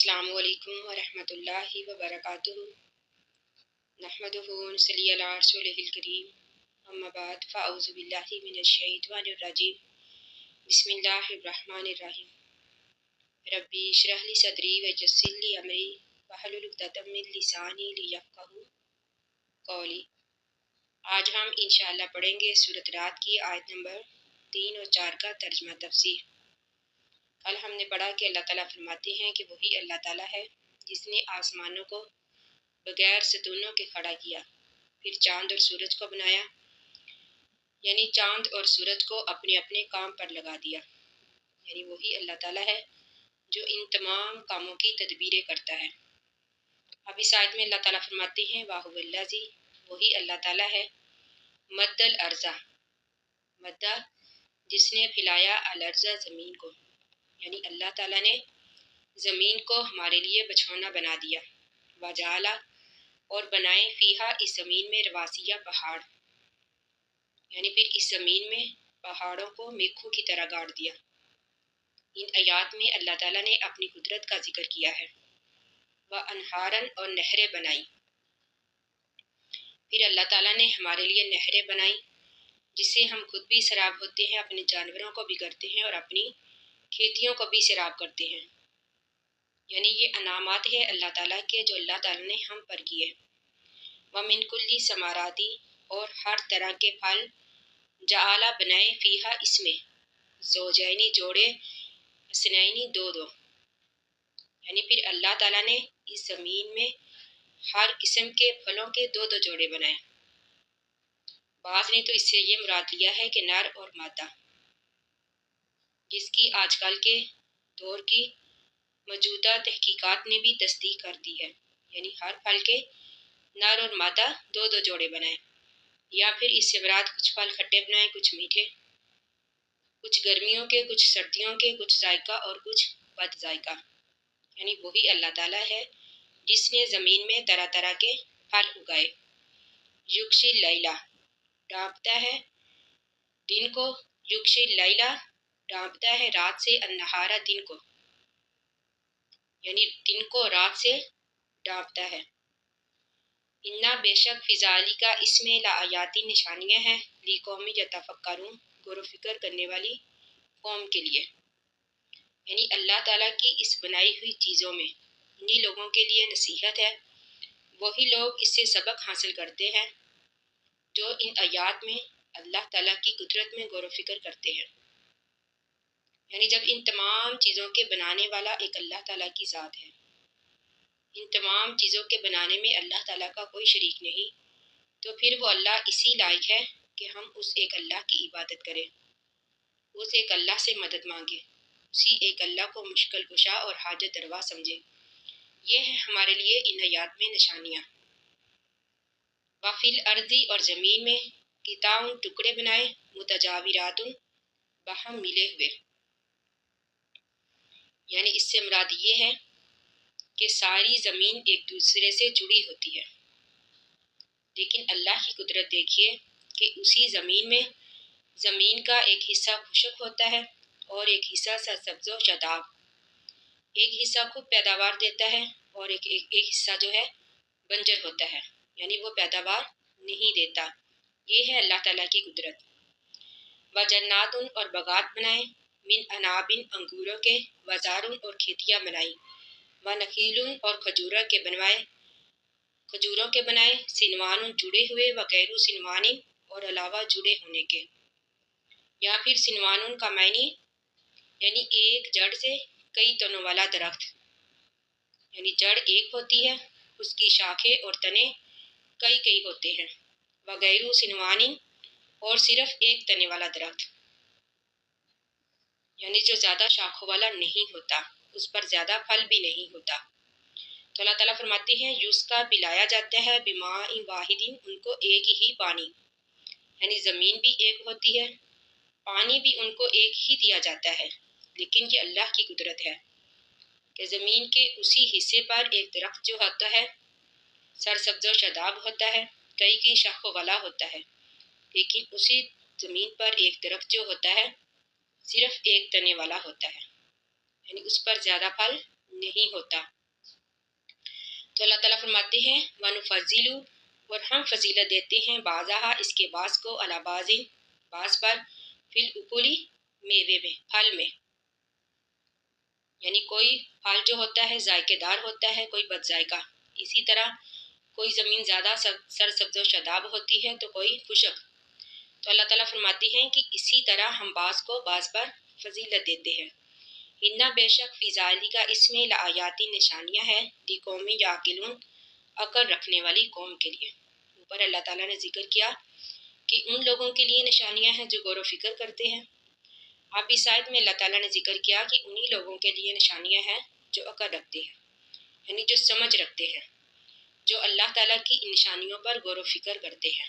السلام علیکم ورحمۃ اللہ وبرکاتہ۔ نحمدہ ونصلی علی رسولہ الکریم، اما بعد فاعوذ باللہ من الشیطان الرجیم، بسم اللہ الرحمن الرحیم۔ ربی اشرح لی صدری ویسر لی امری واحلل عقدۃ من لسانی لیفقہوا قولی۔ آج ہم انشاءاللہ پڑھیں گے سورۃ رات کی آیت نمبر 3 اور 4 کا ترجمہ تفسیر۔ کل ہم نے پڑھا کہ اللہ تعالیٰ فرماتے ہیں کہ وہی اللہ تعالیٰ ہے جس نے آسمانوں کو بغیر ستونوں کے کھڑا کیا، پھر چاند اور سورج کو بنایا، یعنی چاند اور سورج کو اپنے اپنے کام پر لگا دیا، یعنی وہی اللہ تعالیٰ ہے جو ان تمام کاموں کی تدبیریں کرتا ہے۔ اب اس آیت میں اللہ تعالیٰ فرماتے ہیں واہو الذی، وہی اللہ تعالیٰ ہے، مد الارض، مدہ جس نے پھیلایا الارض زمین کو، یعنی اللہ تعالیٰ نے زمین کو ہمارے لیے بچھونا بنا دیا، وجعل اور بنائے فیہا اس زمین میں رواسیہ پہاڑ، یعنی پھر اس زمین میں پہاڑوں کو میخوں کی طرح گاڑ دیا۔ ان آیات میں اللہ تعالیٰ نے اپنی قدرت کا ذکر کیا ہے۔ وانہارن اور نہریں بنائی، پھر اللہ تعالیٰ نے ہمارے لیے نہریں بنائی جس سے ہم خود بھی سیراب ہوتے ہیں، اپنے جانوروں کو بھی کرتے ہیں اور اپنی کھیتیوں کو بھی سیراب کرتے ہیں، یعنی یہ انعامات ہے اللہ تعالیٰ کے جو اللہ تعالیٰ نے ہم پر کیے۔ وَمِن كُلِّ ثمراتی، اور ہر طرح کے پھل، جعل بنائے فیہا اس میں، زوجینی جوڑے، حسنینی دو دو، یعنی پھر اللہ تعالیٰ نے اس زمین میں ہر قسم کے پھلوں کے دو دو جوڑے بنائے۔ بعض نے تو اس سے یہ مراد لیا ہے کہ نر اور مادہ، جس کی آج کل کے دور کی موجودہ تحقیقات نے بھی تصدیق کر دی ہے، یعنی ہر پھل کے نر اور مادہ دو دو جوڑے بنائے، یا پھر اس سے مراد کچھ پھل کھٹے بنائے، کچھ میٹھے، کچھ گرمیوں کے، کچھ سردیوں کے، کچھ ذائقہ اور کچھ بد ذائقہ، یعنی وہی اللہ تعالیٰ ہے جس نے زمین میں طرح طرح کے پھل اگائے۔ یغشی اللیلہ، ڈھانپتا ہے دن کو، یغشی اللیلہ ڈھانپتا ہے رات سے، النہارا دن کو، یعنی دن کو رات سے ڈھانپتا ہے۔ انا بے شک فی ذالک اس میں لآیاتی نشانیاں ہیں، لقوم یتفکرون غور و فکر کرنے والی قوم کے لیے، یعنی اللہ تعالیٰ کی اس بنائی ہوئی چیزوں میں انہی لوگوں کے لیے نصیحت ہے، وہی لوگ اس سے سبق حاصل کرتے ہیں جو ان آیات میں اللہ تعالیٰ کی قدرت میں غور و فکر کرتے ہیں، یعنی جب ان تمام چیزوں کے بنانے والا ایک اللہ تعالیٰ کی ذات ہے، ان تمام چیزوں کے بنانے میں اللہ تعالیٰ کا کوئی شریک نہیں، تو پھر وہ اللہ اسی لائق ہے کہ ہم اس ایک اللہ کی عبادت کریں، اس ایک اللہ سے مدد مانگیں، اسی ایک اللہ کو مشکل کشا اور حاجت روا سمجھیں۔ یہ ہے ہمارے لیے ان آیات میں نشانیاں۔ وفی الارض، اور زمین میں، قطع ٹکڑے بنائے، متجاورات باہم ملے ہوئے، یعنی اس سے مراد یہ ہے کہ ساری زمین ایک دوسرے سے جڑی ہوتی ہے، لیکن اللہ کی قدرت دیکھیے کہ اسی زمین میں زمین کا ایک حصہ خشک ہوتا ہے اور ایک حصہ سرسبز و شاداب، ایک حصہ خوب پیداوار دیتا ہے اور ایک حصہ جو ہے بنجر ہوتا ہے، یعنی وہ پیداوار نہیں دیتا۔ یہ ہے اللہ تعالیٰ کی قدرت۔ وجنات، اور باغات بنائے، من عناب انگوروں کے، وزار اور کھیتیاں بنائی، ونخیل اور کھجوروں کے بنائے، سنوان جڑے ہوئے، وغیر سنوان اور علاوہ جڑے ہونے کے، یا پھر سنوان کا معنی یعنی ایک جڑ سے کئی تنوں والا درخت، یعنی جڑ ایک ہوتی ہے، اس کی شاخیں اور تنے کئی کئی ہوتے ہیں، وغیر سنوان اور صرف ایک تنے والا درخت، یعنی جو زیادہ شاخوں والا نہیں ہوتا، اس پر زیادہ پھل بھی نہیں ہوتا۔ تو اللہ تعالیٰ فرماتے ہیں یوس کا پلایا جاتا ہے بماء واحد، ان کو ایک ہی پانی، یعنی زمین بھی ایک ہوتی ہے، پانی بھی ان کو ایک ہی دیا جاتا ہے، لیکن یہ اللہ کی قدرت ہے کہ زمین کے اسی حصے پر ایک درخت جو ہوتا ہے سرسبز و شاداب ہوتا ہے، کئی شاخوں والا ہوتا ہے، لیکن اسی زمین پر ایک درخت جو ہوتا ہے صرف ایک تنے والا ہوتا ہے، یعنی اس پر زیادہ پھل نہیں ہوتا۔ تو اللہ تعالیٰ فرماتے ہیں وَنُفَضِّلُ، اور ہم فضیلت دیتے ہیں بعضہا اس کے بعض کو علی بعض، بعض پر، فی الأکل میوے میں، پھل میں، یعنی کوئی پھل جو ہوتا ہے ذائقے دار ہوتا ہے، کوئی بد ذائقہ، اسی طرح کوئی زمین زیادہ سرسبز و شاداب ہوتی ہے تو کوئی خشک۔ تو اللہ تعالیٰ فرماتے ہیں کہ اسی طرح ہم بعض کو بعض پر فضیلت دیتے ہیں۔ اِنَّ بے شک فی ذَلِکَ اس میں لآیات نشانیاں ہیں لقوم یعقلون، عقل رکھنے والی قوم کے لیے۔ اوپر اللہ تعالیٰ نے ذکر کیا کہ ان لوگوں کے لیے نشانیاں ہیں جو غور و فکر کرتے ہیں۔ اب اس آیت میں اللہ تعالیٰ نے ذکر کیا کہ انہی لوگوں کے لیے نشانیاں ہیں جو عقل رکھتے ہیں، یعنی جو سمجھ رکھتے ہیں، جو اللہ تعالیٰ کی ان نشانیوں پر غور و فکر کرتے ہیں۔